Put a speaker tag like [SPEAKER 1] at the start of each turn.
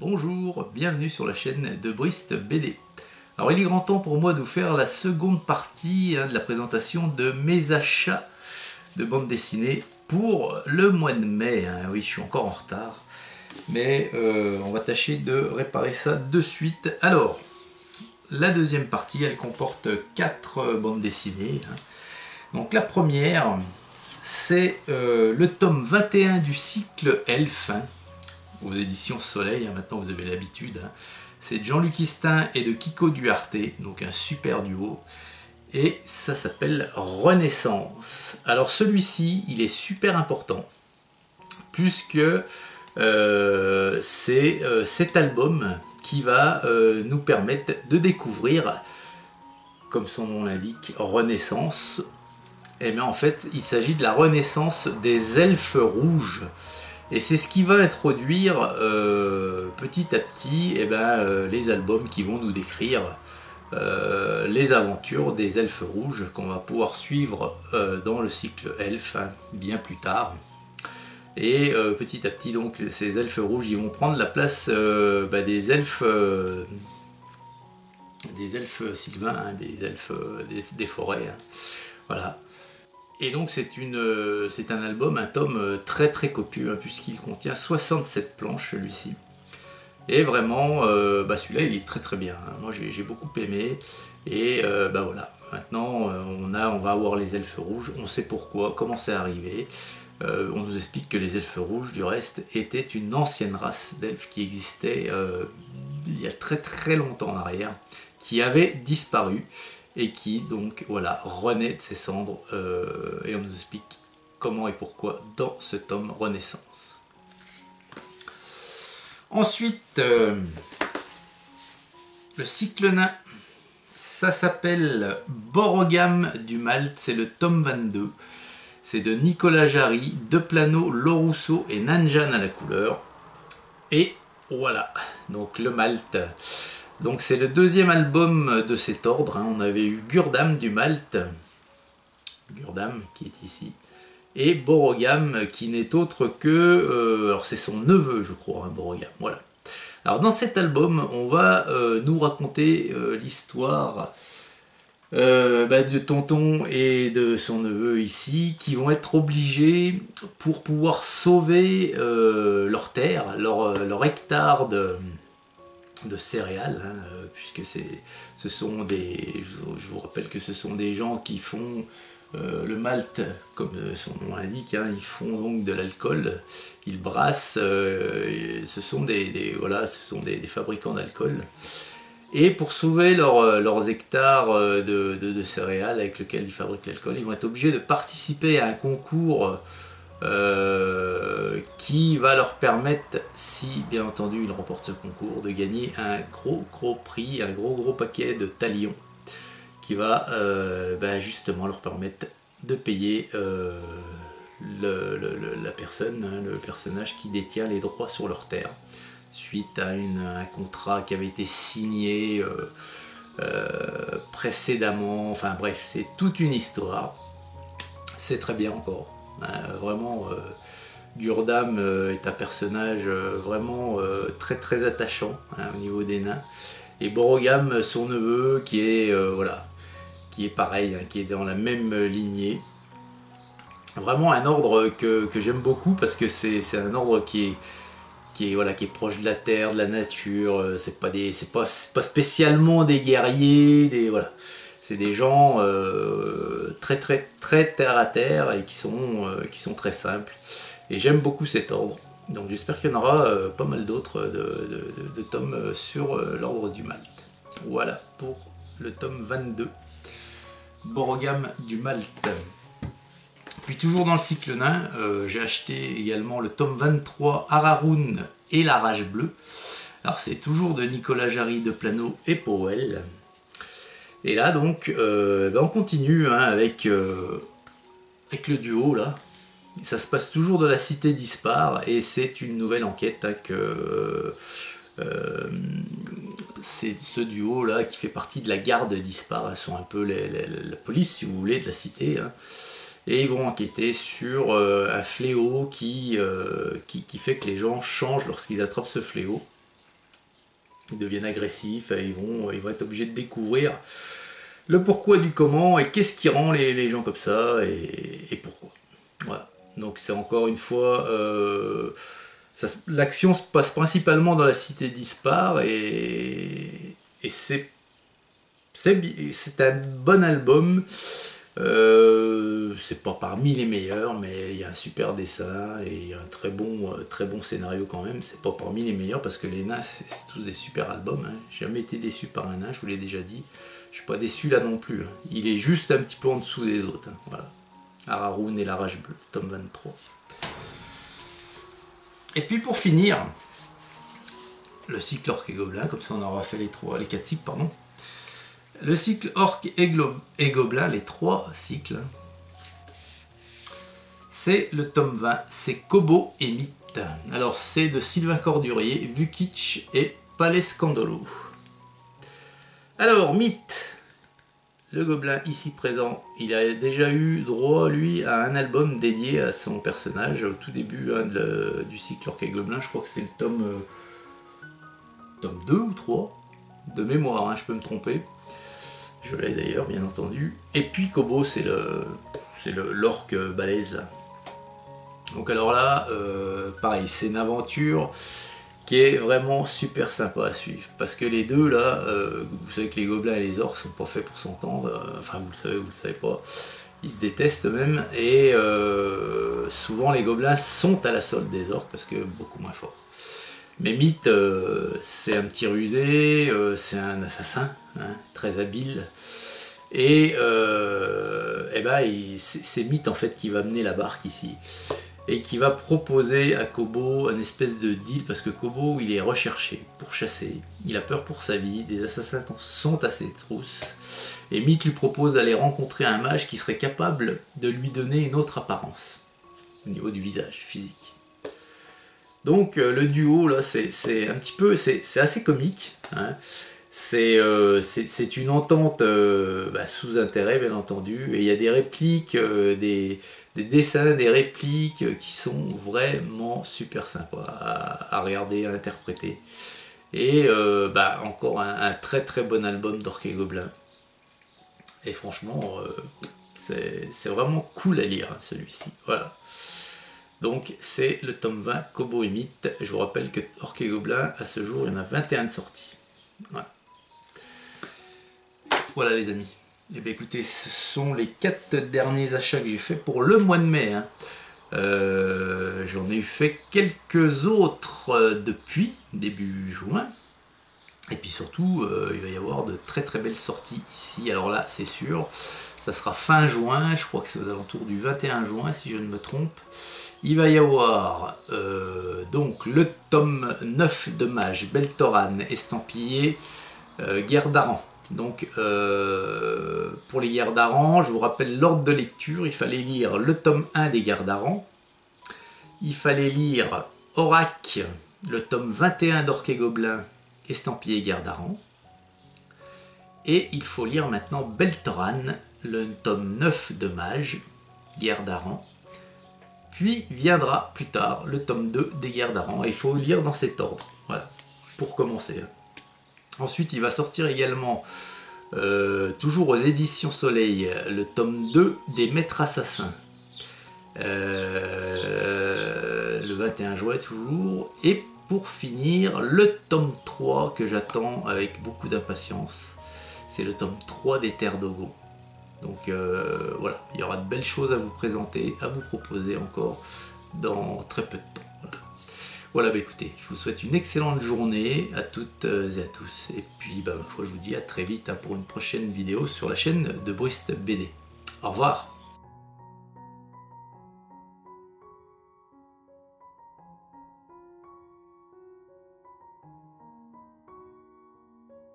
[SPEAKER 1] Bonjour, bienvenue sur la chaîne de Brist BD. Alors il est grand temps pour moi de vous faire la seconde partie de la présentation de mes achats de bande dessinée pour le mois de mai. Oui, je suis encore en retard, mais on va tâcher de réparer ça de suite. Alors, la deuxième partie, elle comporte 4 bandes dessinées. Donc la première, c'est le tome 21 du cycle Elf, aux éditions Soleil, maintenant vous avez l'habitude. C'est de Jean-Luc Istin et de Kiko Duarte, donc un super duo. Et ça s'appelle Renaissance. Alors celui-ci, il est super important, puisque c'est cet album qui va nous permettre de découvrir, comme son nom l'indique, Renaissance. Et bien en fait, il s'agit de la renaissance des elfes rouges. Et c'est ce qui va introduire petit à petit les albums qui vont nous décrire les aventures des elfes rouges qu'on va pouvoir suivre dans le cycle elfe bien plus tard. Et petit à petit, donc, ces elfes rouges ils vont prendre la place des elfes sylvains, des elfes des forêts. Voilà. Et donc c'est un album, un tome très très copieux, puisqu'il contient 67 planches celui-ci. Et vraiment, celui-là il est très très bien. Moi j'ai beaucoup aimé. Et voilà, maintenant on va avoir les elfes rouges, on sait pourquoi, comment c'est arrivé. On nous explique que les elfes rouges, du reste, étaient une ancienne race d'elfes qui existait il y a très très longtemps en arrière, qui avait disparu. Et qui donc voilà renaît de ses cendres et on nous explique comment et pourquoi dans ce tome Renaissance. Ensuite, le cycle nain, ça s'appelle Borogam du Malte, c'est le tome 22. C'est de Nicolas Jarry, Deplano, Lorousseau et Nanjan à la couleur. Et voilà, donc le Malte. Donc c'est le deuxième album de cet ordre. On avait eu Gurdam du Malte, Gurdam qui est ici, et Borogam qui n'est autre que, alors c'est son neveu je crois, Borogam, voilà. Alors dans cet album on va nous raconter l'histoire de Tonton et de son neveu ici, qui vont être obligés pour pouvoir sauver leur terre, leur hectare de céréales, puisque ce sont je vous rappelle que ce sont des gens qui font le malt, comme son nom l'indique, ils font donc de l'alcool, ils brassent, ce sont des fabricants d'alcool. Et pour sauver leurs hectares de céréales avec lesquels ils fabriquent l'alcool, ils vont être obligés de participer à un concours qui va leur permettre, si bien entendu ils remportent ce concours, de gagner un gros prix, un gros paquet de talions qui va justement leur permettre de payer la personne, le personnage qui détient les droits sur leur terre, suite à un contrat qui avait été signé précédemment. Enfin bref, c'est toute une histoire. C'est très bien encore. Vraiment, Gurdam est un personnage vraiment très très attachant au niveau des nains. Et Borogam, son neveu, qui est pareil, qui est dans la même lignée. Vraiment un ordre que j'aime beaucoup, parce que c'est un ordre qui est proche de la terre, de la nature. C'est pas spécialement des guerriers, voilà. C'est des gens très terre à terre et qui sont très simples. Et j'aime beaucoup cet ordre. Donc j'espère qu'il y en aura pas mal d'autres de tomes sur l'ordre du Malte. Voilà pour le tome 22, Borogam du Malte. Puis toujours dans le cycle nain, j'ai acheté également le tome 23, Araroun et la Rage Bleue. Alors c'est toujours de Nicolas Jarry, Deplano et Powell. Et là donc on continue avec le duo là. Ça se passe toujours de la cité d'Ispar et c'est une nouvelle enquête c'est ce duo là qui fait partie de la garde d'Ispar. Elles sont un peu la police, si vous voulez, de la cité. Et ils vont enquêter sur un fléau qui fait que les gens changent lorsqu'ils attrapent ce fléau. Ils deviennent agressifs, et ils vont être obligés de découvrir le pourquoi du comment, et qu'est-ce qui rend les gens comme ça, et pourquoi. Voilà. Donc c'est encore une fois... l'action se passe principalement dans la cité d'Ispar, et c'est un bon album. C'est pas parmi les meilleurs, mais il y a un super dessin et il y a un très bon scénario quand même. C'est pas parmi les meilleurs parce que les nains, c'est tous des super albums, hein. J'ai jamais été déçu par un nain, je vous l'ai déjà dit. Je suis pas déçu là non plus, hein. Il est juste un petit peu en dessous des autres, hein. Voilà. Araroun et la Rage Bleue, tome 23. Et puis pour finir, le cycle Orques et Gobelins, comme ça on aura fait les 4 cycles, pardon. Le cycle Orques et Gobelins, les 3 cycles, c'est le tome 20, c'est Kobo et Mythe. Alors c'est de Sylvain Cordurier, Vukic et Palescandolo. Alors Mythe, le gobelin ici présent, il a déjà eu droit lui à un album dédié à son personnage au tout début, hein, du cycle Orques et Gobelins. Je crois que c'est le tome 2 ou 3 de mémoire, hein, je peux me tromper. Je l'ai d'ailleurs, bien entendu. Et puis Kobo, c'est l'orque balèze là. Donc alors là, pareil, c'est une aventure qui est vraiment super sympa à suivre. Parce que les deux là, vous savez que les gobelins et les orques sont pas faits pour s'entendre. Enfin, vous le savez pas. Ils se détestent même. Et souvent les gobelins sont à la solde des orques parce que beaucoup moins forts. Mais Mythe, c'est un petit rusé, c'est un assassin, hein, très habile. Et c'est Mythe en fait qui va mener la barque ici. Et qui va proposer à Kobo un espèce de deal, parce que Kobo il est recherché pour chasser, il a peur pour sa vie, des assassins sont à ses trousses. Et Mythe lui propose d'aller rencontrer un mage qui serait capable de lui donner une autre apparence, au niveau du visage physique. Donc le duo là, c'est un petit peu, c'est assez comique, hein. C'est une entente sous intérêt bien entendu, et il y a des répliques, des dessins, des répliques qui sont vraiment super sympas à regarder, à interpréter. Et encore un très très bon album d'Orques et Gobelins. Et franchement, c'est vraiment cool à lire, hein, celui-ci. Voilà. Donc c'est le tome 20, Kobo et Mythe. Je vous rappelle que Orques et Gobelins, à ce jour, il y en a 21 de sorties. Voilà. Voilà les amis. Et bien écoutez, ce sont les 4 derniers achats que j'ai fait pour le mois de mai, hein. J'en ai fait quelques autres depuis début juin. Et puis surtout, il va y avoir de très très belles sorties ici. Alors là, c'est sûr, ça sera fin juin. Je crois que c'est aux alentours du 21 juin, si je ne me trompe. Il va y avoir donc le tome 9 de Mage, Beltoran, estampillé Guerre d'Aran. Donc pour les Guerres d'Aran, je vous rappelle l'ordre de lecture. Il fallait lire le tome 1 des Guerres d'Aran. Il fallait lire Orac, le tome 21 d'Orques et Gobelins, estampillé Guerre d'Aran. Et il faut lire maintenant Beltoran, le tome 9 de Mage, Guerre d'Aran. Puis viendra plus tard le tome 2 des Guerres d'Aran. Et il faut lire dans cet ordre. Voilà, pour commencer. Ensuite, il va sortir également, toujours aux éditions Soleil, le tome 2 des Maîtres Assassins. Le 21 juin toujours. Et pour finir, le tome 3 que j'attends avec beaucoup d'impatience. C'est le tome 3 des Terres d'Ogo. Donc voilà, il y aura de belles choses à vous présenter, à vous proposer encore dans très peu de temps. Voilà, écoutez, je vous souhaite une excellente journée à toutes et à tous. Et puis, ma foi, je vous dis à très vite, hein, pour une prochaine vidéo sur la chaîne de Brist BD. Au revoir.